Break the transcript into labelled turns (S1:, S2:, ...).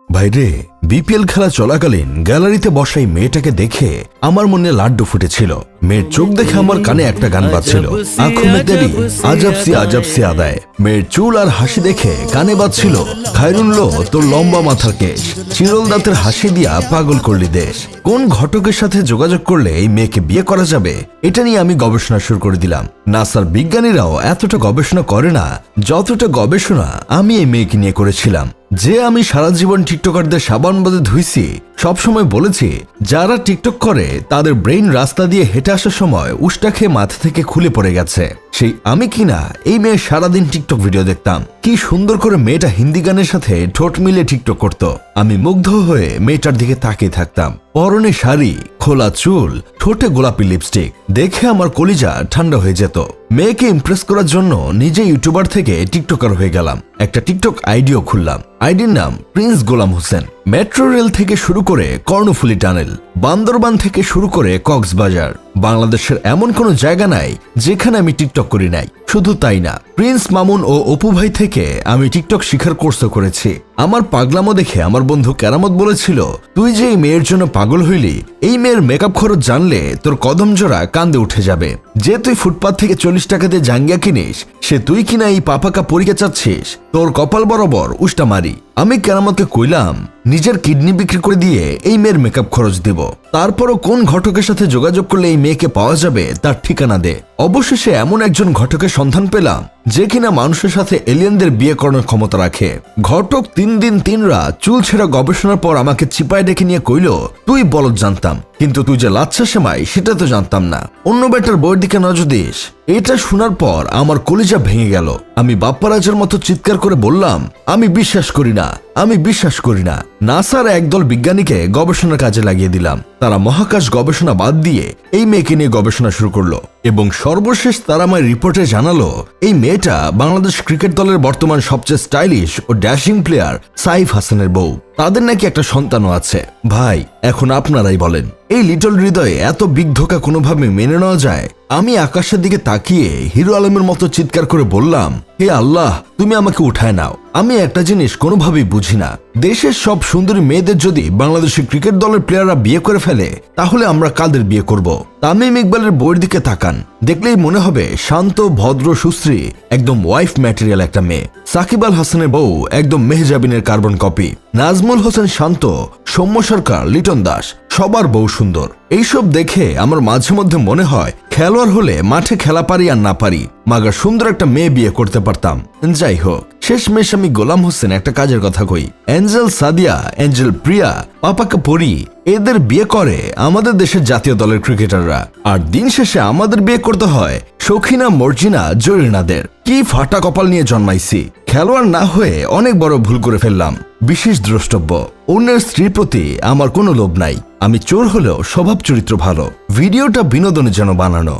S1: ভাইরে, বিপিএল খেলা চলাকালীন গ্যালারিতে বসা এই মেয়েটাকে দেখে আমার মনে লাড্ডু ফুটেছিল। মেয়ের চোখ দেখে আমার কানে একটা গান বাজছিল, আঁখোं में तेरी আজব সি আদায়। মেয়ের চুল আর হাসি দেখে কানে বাজছিল, খায়রুল্লো তোর লম্বা মাথার কেশ, চিরল দাঁতের হাসি দিয়া পাগল করলি দেশ। কোন ঘটকের সাথে যোগাযোগ করলে এই মেয়েকে বিয়ে করা যাবে, এটা নিয়ে আমি গবেষণা শুরু করে দিলাম। নাসার বিজ্ঞানীরাও এতটা গবেষণা করে না যতটা গবেষণা আমি এই মেয়েকে নিয়ে করেছিলাম। যে আমি সারা জীবন টিকটকারদের সাবান বাদে ধুইছি, সবসময় বলেছি যারা টিকটক করে তাদের ব্রেইন রাস্তা দিয়ে হেঁটে আসার সময় উষ্টা খেয়ে মাথা থেকে খুলে পড়ে গেছে। সেই আমি কিনা এই মেয়ে সারাদিন টিকটক ভিডিও দেখতাম। কি সুন্দর করে মেয়েটা হিন্দি গানের সাথে ঠোঁট মিলে টিকটক করত। আমি মুগ্ধ হয়ে মেয়েটার দিকে তাকিয়ে থাকতাম। পরনে শাড়ি, খোলা চুল, ঠোঁটে গোলাপি লিপস্টিক দেখে আমার কলিজা ঠান্ডা হয়ে যেত। মেয়েকে ইমপ্রেস করার জন্য নিজে ইউটিউবার থেকে টিকটকার হয়ে গেলাম। একটা টিকটক আইডিও খুললাম। আইডির নাম প্রিন্স গোলাম হোসেন। মেট্রো রেল থেকে শুরু করে কর্ণফুলী টানেল, বান্দরবান থেকে শুরু করে কক্সবাজার, বাংলাদেশের এমন কোনো জায়গা নাই যেখানে আমি টিকটক করি নাই। শুধু তাই না, প্রিন্স মামুন ও অপু ভাই থেকে আমি টিকটক শিখার কোর্সও করেছি। আমার পাগলামো দেখে আমার বন্ধু কেরামত বলেছিল, তুই যে এই মেয়ের জন্য পাগল হইলি, এই মেয়ের মেকআপ খরচ জানলে তোর কদম জোড়া কান্দে উঠে যাবে। যে তুই ফুটপাত থেকে 40 টাকা দিয়ে জাঙ্গিয়া কিনিস, সে তুই কিনা এই পাপাকা পরীক্ষা চাচ্ছিস, তোর কপাল বরাবর উষ্টা মারি। আমি কেরামতকে কইলাম নিজের কিডনি বিক্রি করে দিয়ে এই মেয়ের মেকআপ খরচ দিব, তারপরও কোন ঘটকের সাথে যোগাযোগ করলে এই মেয়েকে পাওয়া যাবে তার ঠিকানা দে। অবশেষে এমন একজন ঘটকের সন্ধান পেলাম যে কিনা মানুষের সাথে এলিয়েনদের বিয়ে করানোর ক্ষমতা রাখে। ঘটক 3 দিন 3 রাত চুল ছেঁড়া গবেষণার পর আমাকে চিপায় ডেকে নিয়ে কইল, তুই বলদ জানতাম, কিন্তু তুই যে লাচ্ছা সেমাই সেটা তো জানতাম না, অন্য বেটার বইয়ের দিকে নজর দিস। এটা শোনার পর আমার কলিজা ভেঙে গেল। আমি বাপ্পারাজের মতো চিৎকার করে বললাম, আমি বিশ্বাস করি না, আমি বিশ্বাস করি না। নাসার একদল বিজ্ঞানীকে গবেষণার কাজে লাগিয়ে দিলাম। তারা মহাকাশ গবেষণা বাদ দিয়ে এই মেয়েকে নিয়ে গবেষণা শুরু করলো এবং সর্বশেষ তারা আমার রিপোর্টে জানালো এই মেয়েটা বাংলাদেশ ক্রিকেট দলের বর্তমান সবচেয়ে স্টাইলিশ ও ড্যাশিং প্লেয়ার সাইফ হাসানের বউ। তাদের নাকি একটা সন্তানও আছে। ভাই, এখন আপনারাই বলেন, এই লিটল হৃদয়ে এত বিগ ধোঁকা কোনোভাবে মেনে নেওয়া যায়? আমি আকাশের দিকে তাকিয়ে হিরো আলমের মতো চিৎকার করে বললাম, হে আল্লাহ, তুমি আমাকে উঠায় নাও। আমি একটা জিনিস কোনোভাবেই বুঝি না, দেশের সব সুন্দরী মেয়েদের যদি বাংলাদেশের ক্রিকেট দলের প্লেয়াররা বিয়ে করে ফেলে, তাহলে আমরা কাদের বিয়ে করব? তামিম ইকবালের বইয়ের দিকে তাকান, দেখলেই মনে হবে শান্ত, ভদ্র, সুশ্রী, একদম ওয়াইফ ম্যাটেরিয়াল একটা মেয়ে। সাকিব আল হাসানের বউ একদম মেহজাবিনের কার্বন কপি। নাজমুল হোসেন শান্ত, সৌম্য সরকার, লিটন দাস, সবার বউ সুন্দর। এইসব দেখে আমার মাঝে মধ্যে মনে হয় খেলোয়াড় হলে মাঠে খেলা পারি আর না পারি, মাগার সুন্দর একটা মেয়ে বিয়ে করতে পারতাম। যাই হোক, শেষমেশ আমি গোলাম হোসেন একটা কাজের কথা কই। অ্যাঞ্জেল সাদিয়া, অ্যাঞ্জেল প্রিয়া, পাপাকা পরি, এদের বিয়ে করে আমাদের দেশের জাতীয় দলের ক্রিকেটাররা, আর দিন শেষে আমাদের বিয়ে করতে হয় শৌখিনা, মর্জিনা, জরিনাদের। কি ফাটা কপাল নিয়ে জন্মাইছি। খেলোয়াড় না হয়ে অনেক বড় ভুল করে ফেললাম। বিশেষ দ্রষ্টব্য, অন্যের স্ত্রীর প্রতি আমার কোনো লোভ নাই। আমি চোর হলেও স্বভাব চরিত্র ভালো। ভিডিওটা বিনোদনের জন্য বানানো।